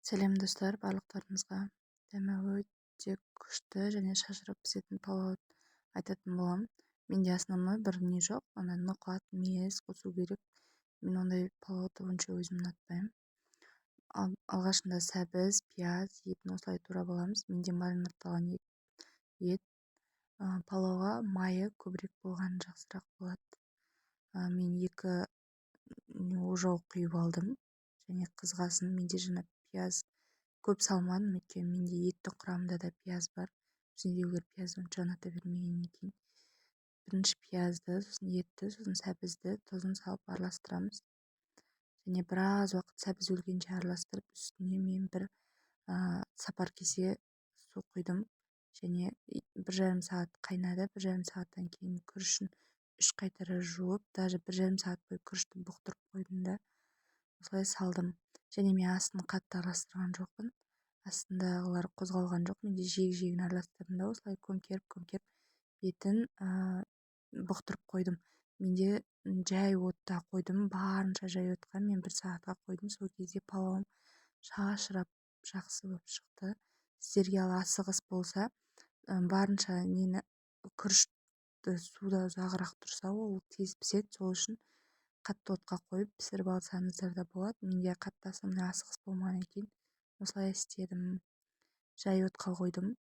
Сәлем достар, барлықтарыңызға. Дәмі өте күшті және шашырап пісетін палау айтатын боламын. Менде основной бір не жоқ, ана ноқат, мүйіз қосу керек. Мен ондай палауды онша өзім ұнатпаймын. Алғашында сәбіз, пияз, етін осылай турап аламыз. Менде маринадталған ет. Палауға майы көбірек болған жақсырақ болады. Мен 2 ожау құйып алдым. Және қызғасын, менде жаңа пияз көп салмадым, өйткені менде еттің құрамында да пияз бар. Біздегілер пиязды онша ұната бермегеннен кейін бірінші пиязды, сосын етті, сосын сәбізді, тұзын салып араластырамыз. Және біраз уақыт сәбіз өлгенше араластырып, үстіне мен бір сапар кесе су құйдым. Және 1,5 сағат қайнады. 1,5 сағаттан кейін күрішін 3 қайтара жуып, даже 1,5 сағат бойы күрішті бұқтырып қойдым да осылай салдым. Және мен астын қатты араластырған жоқпын. Астындағылар қозғалған жоқ. Менде жегін араластырдым да осылай көмкеріп бетін бұқтырып қойдым. Менде жай отта қойдым, барынша жай отқа мен 1 сағатқа қойдым. Сол кезде палауым шашырап жақсы болып шықты. Сіздерге ал асығыс болса, барынша күрішті суда ұзағырақ тұрса, ол тез піседі. Сол үшін қатты отқа қойып пісіріп алсаңыздар да болады. Менде қатты асығыс болмағаннан кейін осылай істедім. Жай отқа қойдым.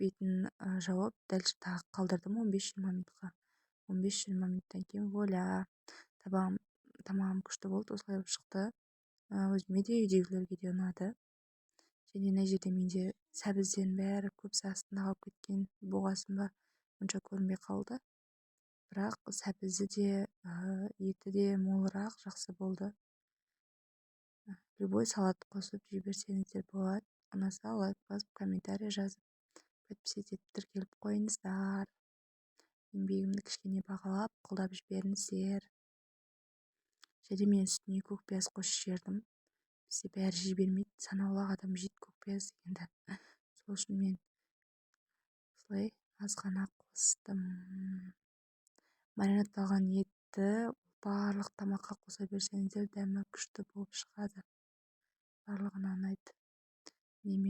Бетін жауып, дәл тағы қалдырдым 15-20 минутқа. 15-20 минуттан кейін воля, тамағым күшті болды, осылай болып шықты. Өзіме де үйдегілерге де ұнады. Және мына жерде менде сәбізден бәрі көбісі астында қалып кеткен, болғасын ба онша көрінбей қалды. Бірақ сәбізі де, еті де молырақ, жақсы болды. Любой салат қосып жіберсеңіздер болады. Ұнаса лайк басып, комментарий жазып, подписать етіп тіркеліп қойыңыздар. Еңбегімді кішкене бағалап, қолдап жіберіңіздер. Және мен үстіне көк пияз қосып жібердім. Бізде бәрі жей бермейді, санаулы адам жейді көк пияз дегенді. Сол үшін мен осылай аз ғана қостым. Маринадталған етті барлық тамаққа қоса берсеңіздер, дәмі күшті болып шығады. Барлығына ұнайды. Мен